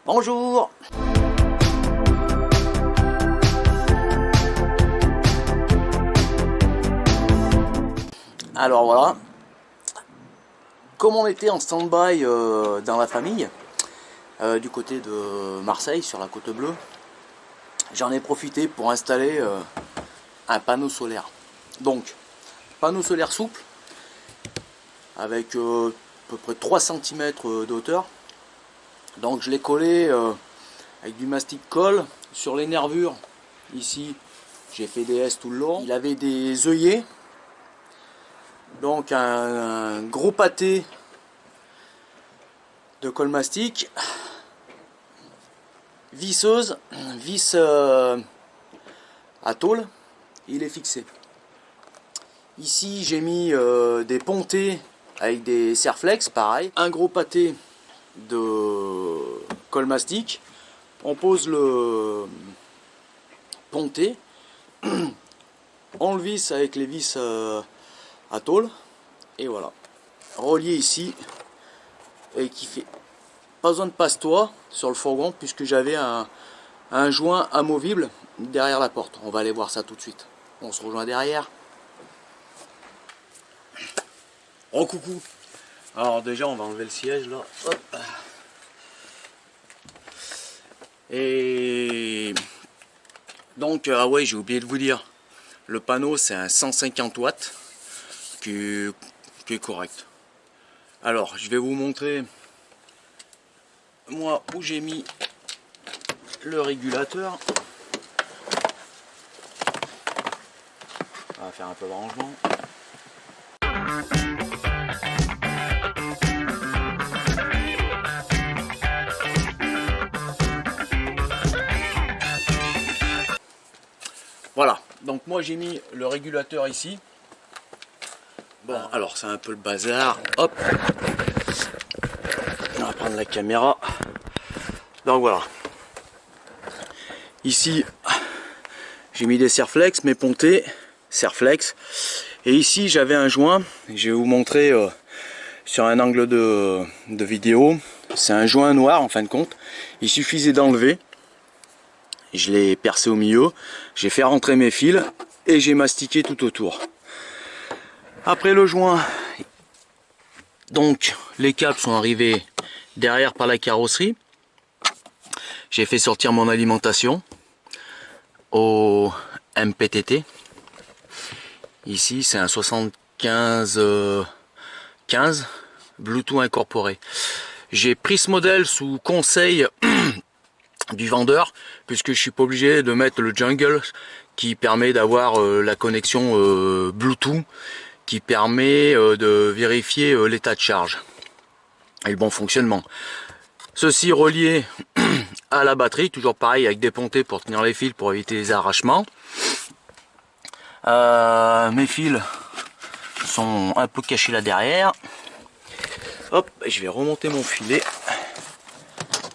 Bonjour. Alors voilà, comme on était en stand-by dans la famille, du côté de Marseille, sur la côte bleue, j'en ai profité pour installer un panneau solaire. Donc, panneau solaire souple, avec à peu près 3 cm de hauteur. Donc je l'ai collé avec du mastic colle sur les nervures. Ici, j'ai fait des S tout le long. Il avait des œillets. Donc un gros pâté de colle mastic, visseuse, vis à tôle, il est fixé. Ici j'ai mis des pontées avec des serflex, pareil, un gros pâté de colle mastic, on pose le ponté, on le visse avec les vis à tôle, et voilà, relié ici, et qui fait pas besoin de passe-toit sur le fourgon puisque j'avais un joint amovible derrière la porte. On va aller voir ça tout de suite. On se rejoint derrière. Oh coucou. Alors déjà on va enlever le siège là. Hop. Et donc ah ouais, j'ai oublié de vous dire, le panneau c'est un 150 watts qui est correct. Alors je vais vous montrer moi où j'ai mis le régulateur. On va faire un peu de rangement. Voilà, donc moi j'ai mis le régulateur ici. Bon, alors c'est un peu le bazar. Hop, on va prendre la caméra. Donc voilà. Ici, j'ai mis des serflex, mes pontées, serflex. Et ici, j'avais un joint. Je vais vous montrer sur un angle de vidéo. C'est un joint noir en fin de compte. Il suffisait d'enlever. Je l'ai percé au milieu. J'ai fait rentrer mes fils et j'ai mastiqué tout autour. Après le joint, donc les câbles sont arrivés derrière par la carrosserie. J'ai fait sortir mon alimentation au MPTT. Ici c'est un 75 15 Bluetooth incorporé. J'ai pris ce modèle sous conseil du vendeur puisque je suis pas obligé de mettre le jungle qui permet d'avoir la connexion Bluetooth qui permet de vérifier l'état de charge et le bon fonctionnement. Ceci relié à la batterie, toujours pareil avec des pontées pour tenir les fils pour éviter les arrachements. Mes fils sont un peu cachés là derrière. Hop, je vais remonter mon filet.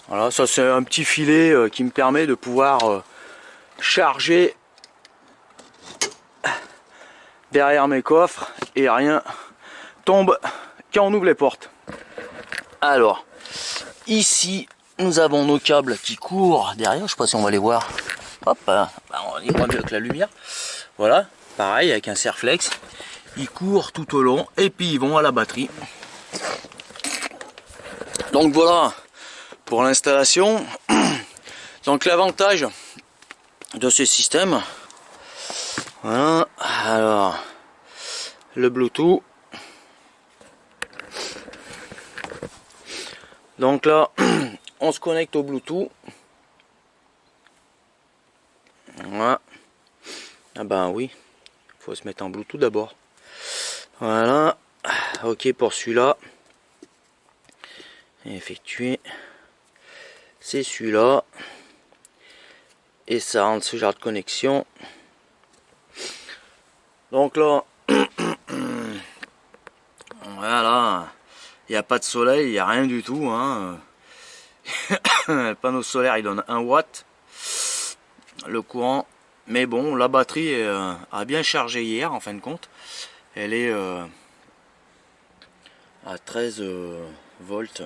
Voilà, ça c'est un petit filet qui me permet de pouvoir charger derrière mes coffres et rien tombe quand on ouvre les portes. Alors, ici, nous avons nos câbles qui courent derrière. Je sais pas si on va les voir. Hop, on y voit mieux avec la lumière. Voilà, pareil avec un serflex. Ils courent tout au long et puis ils vont à la batterie. Donc voilà pour l'installation. Donc l'avantage de ce système, voilà, alors le Bluetooth. Donc là, on se connecte au Bluetooth. Voilà. Ah ben oui, il faut se mettre en Bluetooth d'abord. Voilà. Ok pour celui-là. Effectuer. C'est celui-là. Et ça rentre ce genre de connexion. Donc là, voilà. Il n'y a pas de soleil, il n'y a rien du tout. Hein. Le panneau solaire il donne 1 watt. Le courant. Mais bon, la batterie a bien chargé hier en fin de compte. Elle est à 13 volts.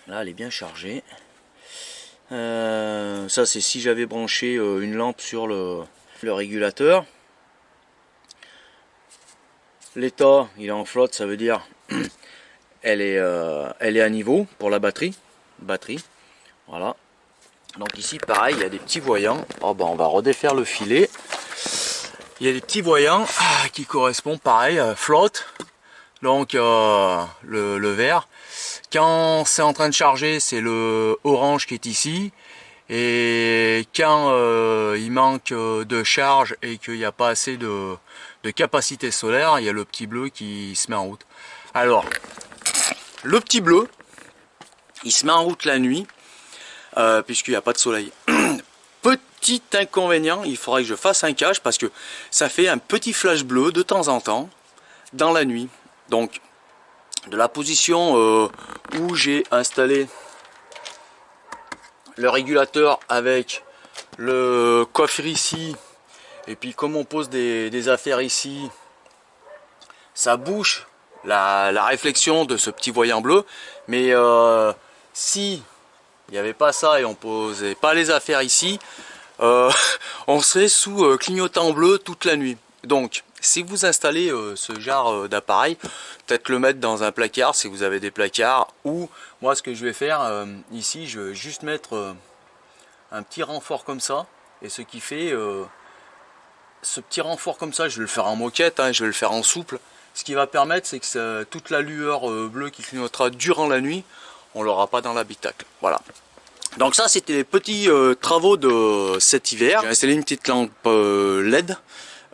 Là elle est bien chargée. Ça c'est si j'avais branché une lampe sur le régulateur. L'état il est en flotte, ça veut dire elle est à niveau pour la batterie. Voilà. Donc ici pareil, il y a des petits voyants. Oh, ben, on va redéfaire le filet. Il y a des petits voyants qui correspondent pareil à flotte. Donc le vert. Quand c'est en train de charger, c'est le orange qui est ici. Et quand il manque de charge et qu'il n'y a pas assez de capacité solaire, il y a le petit bleu qui se met en route. Alors, le petit bleu, il se met en route la nuit, puisqu'il n'y a pas de soleil. Petit inconvénient, il faudrait que je fasse un cache parce que ça fait un petit flash bleu de temps en temps dans la nuit. Donc, de la position où j'ai installé le régulateur avec le coffre ici, et puis comme on pose des affaires ici, ça bouche la réflexion de ce petit voyant bleu. Mais si il n'y avait pas ça et on posait pas les affaires ici, on serait sous clignotant bleu toute la nuit. Donc si vous installez ce genre d'appareil, peut-être le mettre dans un placard si vous avez des placards, ou moi ce que je vais faire ici, je vais juste mettre un petit renfort comme ça, et ce qui fait ce petit renfort comme ça, je vais le faire en moquette, hein, je vais le faire en souple. Ce qui va permettre, c'est que toute la lueur bleue qui clignotera durant la nuit, on l'aura pas dans l'habitacle. Voilà. Donc ça, c'était les petits travaux de cet hiver. J'ai installé une petite lampe LED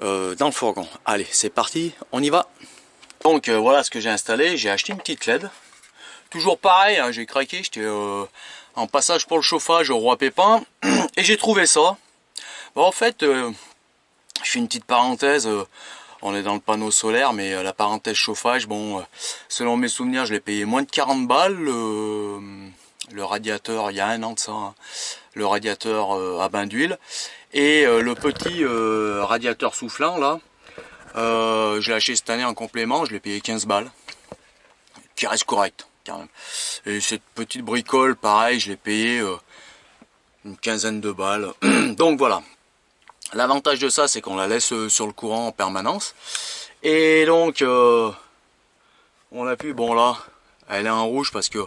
dans le fourgon. Allez, c'est parti, on y va. Donc voilà ce que j'ai installé. J'ai acheté une petite LED. Toujours pareil, hein, j'ai craqué. J'étais en passage pour le chauffage au Roi Pépin et j'ai trouvé ça. Bon, en fait, je fais une petite parenthèse. On est dans le panneau solaire, mais la parenthèse chauffage, bon, selon mes souvenirs, je l'ai payé moins de 40 balles. Le radiateur, il y a un an de ça, hein, le radiateur à bain d'huile. Et le petit radiateur soufflant, là, je l'ai acheté cette année en complément, je l'ai payé 15 balles. Qui reste correct, quand même. Et cette petite bricole, pareil, je l'ai payé une quinzaine de balles. Donc voilà. L'avantage de ça, c'est qu'on la laisse sur le courant en permanence. Et donc, on a pu, bon là, elle est en rouge parce que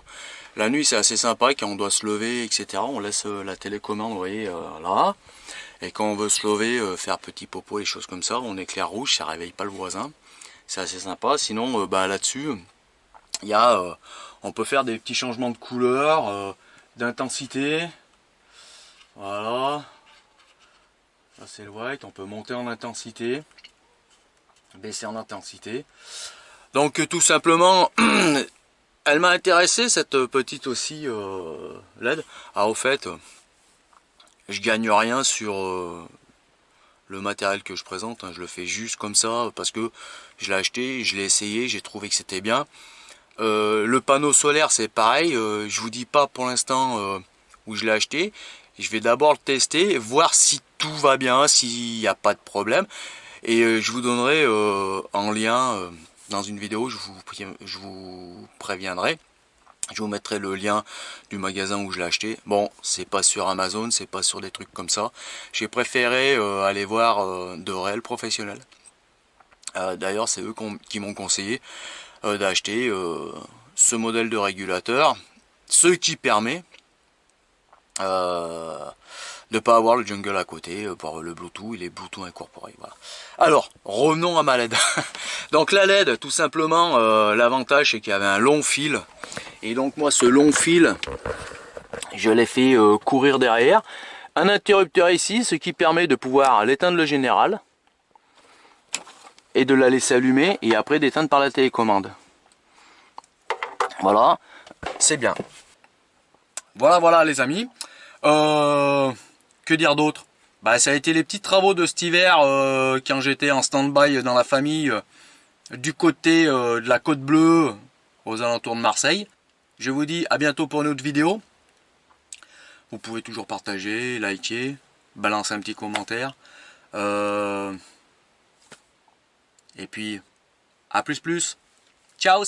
la nuit c'est assez sympa quand on doit se lever, etc. On laisse la télécommande, vous voyez, là. Et quand on veut se lever, faire petit popo et choses comme ça, on éclaire rouge, ça réveille pas le voisin. C'est assez sympa. Sinon, bah, là-dessus, il y a, on peut faire des petits changements de couleur, d'intensité. Voilà. Ça c'est le white, on peut monter en intensité, baisser en intensité. Donc tout simplement, elle m'a intéressé cette petite aussi LED. Ah au fait, je gagne rien sur le matériel que je présente, hein. Je le fais juste comme ça parce que je l'ai acheté, je l'ai essayé, j'ai trouvé que c'était bien. Le panneau solaire c'est pareil, je vous dis pas pour l'instant où je l'ai acheté. Je vais d'abord le tester, voir si tout va bien, s'il n'y a pas de problème. Et je vous donnerai en lien dans une vidéo, je vous préviendrai. Je vous mettrai le lien du magasin où je l'ai acheté. Bon, c'est pas sur Amazon, c'est pas sur des trucs comme ça. J'ai préféré aller voir de réels professionnels. D'ailleurs, c'est eux qui m'ont conseillé d'acheter ce modèle de régulateur. Ce qui permet de pas avoir le jungle à côté pour le Bluetooth, il est Bluetooth incorporé. Voilà. Alors, revenons à ma LED. Donc la LED, tout simplement, l'avantage c'est qu'il y avait un long fil. Et donc moi, ce long fil, je l'ai fait courir derrière. Un interrupteur ici, ce qui permet de pouvoir l'éteindre le général et de la laisser allumer et après d'éteindre par la télécommande. Voilà, c'est bien. Voilà les amis. Que dire d'autre? Bah, ça a été les petits travaux de cet hiver quand j'étais en stand-by dans la famille du côté de la Côte Bleue aux alentours de Marseille. Je vous dis à bientôt pour une autre vidéo. Vous pouvez toujours partager, liker, balancer un petit commentaire. Et puis à plus. Ciao.